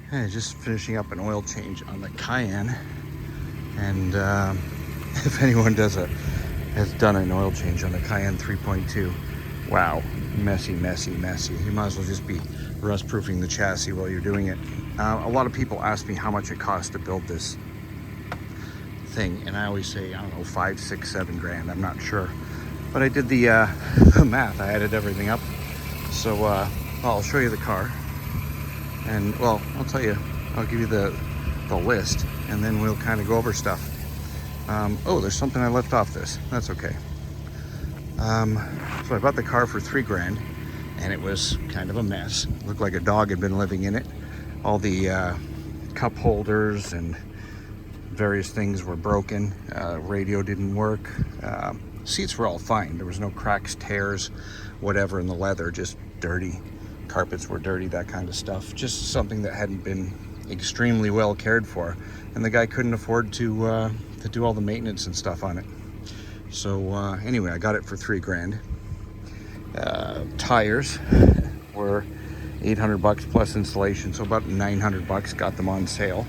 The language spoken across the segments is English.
Hey, just finishing up an oil change on the Cayenne, and if anyone has done an oil change on the Cayenne 3.2, wow, messy. You might as well just be rust-proofing the chassis while you're doing it. A lot of people ask me how much it costs to build this thing, and I always say, I don't know, 5, 6, 7 grand. I'm not sure, but I did the math. I added everything up, so I'll show you the car. And well, I'll give you the list, and then we'll kind of go over stuff. Oh, there's something I left off this. That's okay. So I bought the car for 3 grand, and it was kind of a mess. It looked like a dog had been living in it. All the cup holders and various things were broken. Radio didn't work. Seats were all fine. There was no cracks, tears, whatever in the leather, just dirty. Carpets were dirty, that kind of stuff. Just something that hadn't been extremely well cared for, and the guy couldn't afford to do all the maintenance and stuff on it. So anyway, I got it for 3 grand. Tires were $800 plus installation, so about $900. Got them on sale.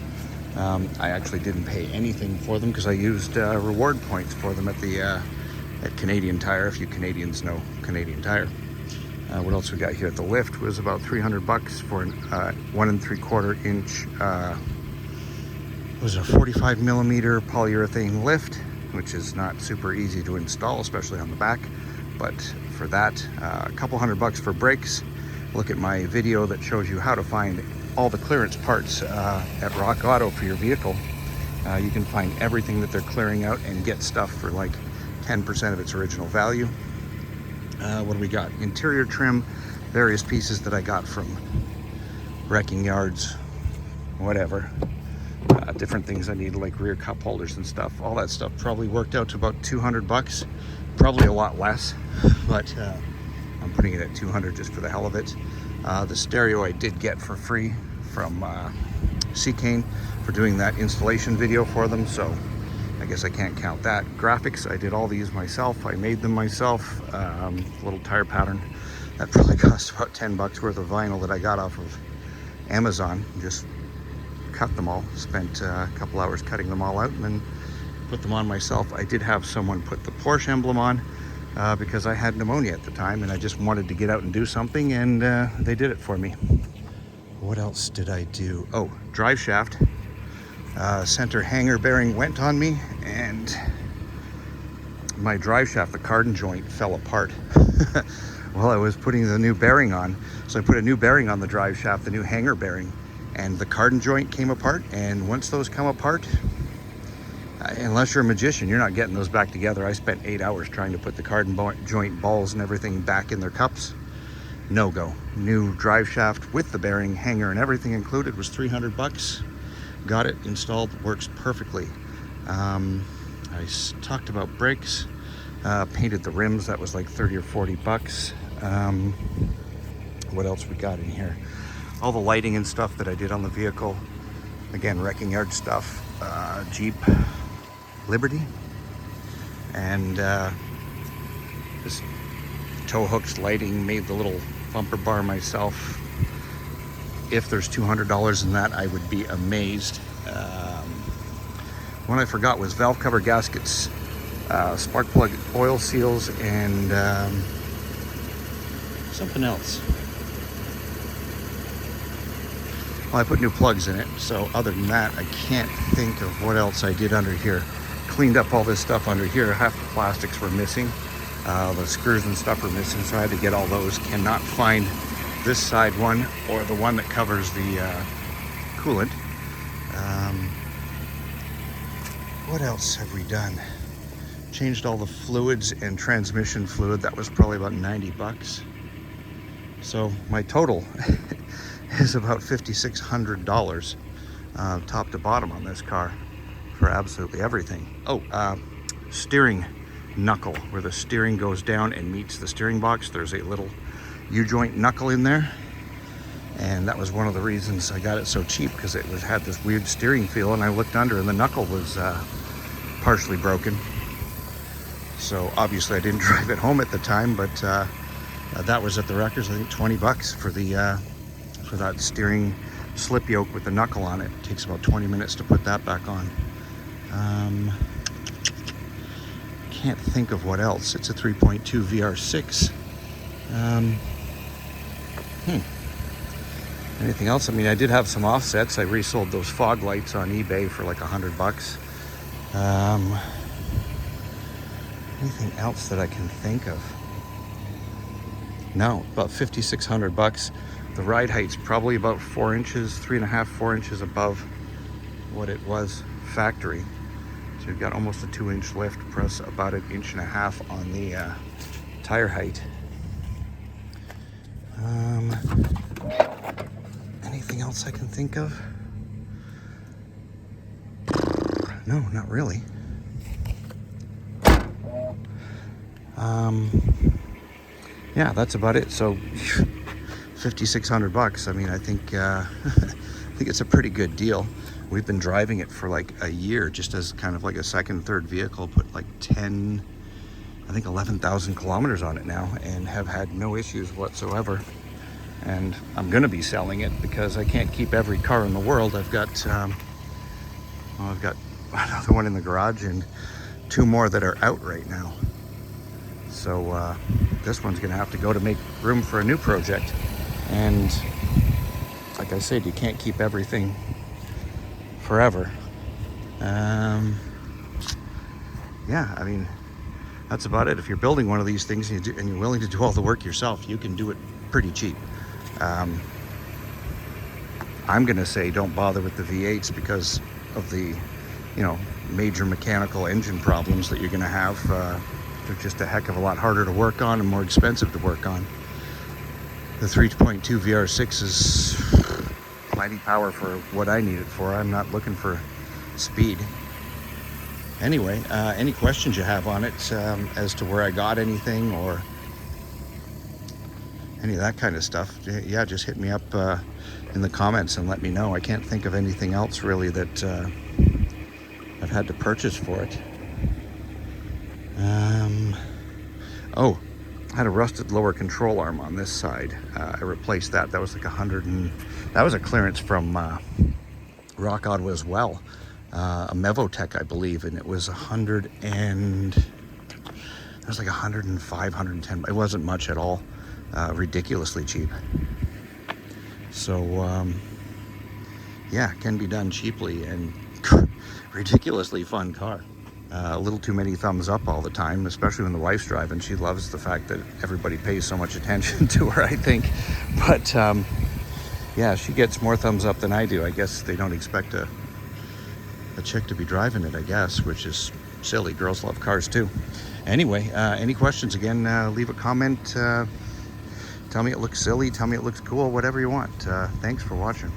I actually didn't pay anything for them because I used reward points for them at Canadian Tire, if you Canadians know Canadian Tire. What else we got here? The lift was about $300 for an 1 3/4 inch. It was a 45 millimeter polyurethane lift, which is not super easy to install, especially on the back. But for that, a couple $100 for brakes. Look at my video that shows you how to find all the clearance parts at Rock Auto for your vehicle. You can find everything that they're clearing out and get stuff for like 10% of its original value. What do we got? Interior trim, various pieces that I got from wrecking yards, whatever. Different things I need, like rear cup holders and stuff. All that stuff probably worked out to about $200. Probably a lot less, but I'm putting it at 200 just for the hell of it. The stereo I did get for free from Cayenne for doing that installation video for them, so I guess I can't count that. Graphics, I did all these myself. I made them myself. Little tire pattern. That probably cost about $10 worth of vinyl that I got off of Amazon. Just cut them all. Spent a couple hours cutting them all out and then put them on myself. I did have someone put the Porsche emblem on because I had pneumonia at the time and I just wanted to get out and do something, and they did it for me. What else did I do? Oh, drive shaft. Center hanger bearing went on me, and my drive shaft, the cardan joint, fell apart while I was putting the new bearing on. So I put a new bearing on the drive shaft, the new hanger bearing, and the cardan joint came apart. And once those come apart, unless you're a magician, you're not getting those back together. I spent 8 hours trying to put the cardan joint balls and everything back in their cups. No go. New drive shaft with the bearing, hanger, and everything included was $300. Got it installed, works perfectly. I talked about brakes, painted the rims, that was like 30 or 40 bucks. What else we got in here? All the lighting and stuff that I did on the vehicle. Again, wrecking yard stuff, Jeep Liberty, and just tow hooks, lighting, made the little bumper bar myself. If there's $200 in that, I would be amazed. One I forgot was valve cover gaskets, spark plug oil seals, and something else. Well, I put new plugs in it, so other than that, I can't think of what else I did under here. Cleaned up all this stuff under here. Half the plastics were missing. The screws and stuff were missing, so I had to get all those. Cannot find this side one or the one that covers the coolant. What else have we done? Changed all the fluids and transmission fluid. That was probably about $90. So my total is about $5,600 top to bottom on this car for absolutely everything. Oh, steering knuckle, where the steering goes down and meets the steering box. There's a little U-joint knuckle in there, and that was one of the reasons I got it so cheap, because it had this weird steering feel, and I looked under and the knuckle was partially broken. So obviously I didn't drive it home at the time, but that was at the wreckers, I think $20 for the for that steering slip yoke with the knuckle on it. It takes about 20 minutes to put that back on. Can't think of what else. It's a 3.2 VR6. Anything else? I mean, I did have some offsets. I resold those fog lights on eBay for like $100. Anything else that I can think of? No, about $5,600. The ride height's probably about 4 inches, 3.5, 4 inches above what it was factory. So you've got almost a 2-inch lift plus about 1.5 inches on the tire height. Anything else I can think of? No, not really. Yeah, that's about it. So $5,600. I mean, I think I think it's a pretty good deal. We've been driving it for like a year, just as kind of like a second, third vehicle. Put like 11,000 kilometers on it now, and have had no issues whatsoever. And I'm gonna be selling it because I can't keep every car in the world. I've got another one in the garage and 2 more that are out right now. So this one's gonna have to go to make room for a new project. And like I said, you can't keep everything forever. Yeah, I mean, that's about it. If you're building one of these things and you're willing to do all the work yourself, you can do it pretty cheap. I'm gonna say don't bother with the V8s because of the, major mechanical engine problems that you're gonna have. They're just a heck of a lot harder to work on and more expensive to work on. The 3.2 VR6 is mighty power for what I need it for. I'm not looking for speed. Anyway, any questions you have on it as to where I got anything or any of that kind of stuff, yeah, just hit me up in the comments and let me know. I can't think of anything else really that I've had to purchase for it. Oh, I had a rusted lower control arm on this side. I replaced that. That was like that was a clearance from Rock Auto as well. A Mevotech, I believe, and it was like 105, 110. It wasn't much at all. Ridiculously cheap. So yeah, can be done cheaply and ridiculously fun car. A little too many thumbs up all the time, especially when the wife's driving. She loves the fact that everybody pays so much attention to her, I think. But yeah, she gets more thumbs up than I do. I guess they don't expect a chick to be driving it, I guess, which is silly. Girls love cars too. Anyway, any questions, again, leave a comment. Tell me it looks silly, tell me it looks cool, whatever you want. Thanks for watching.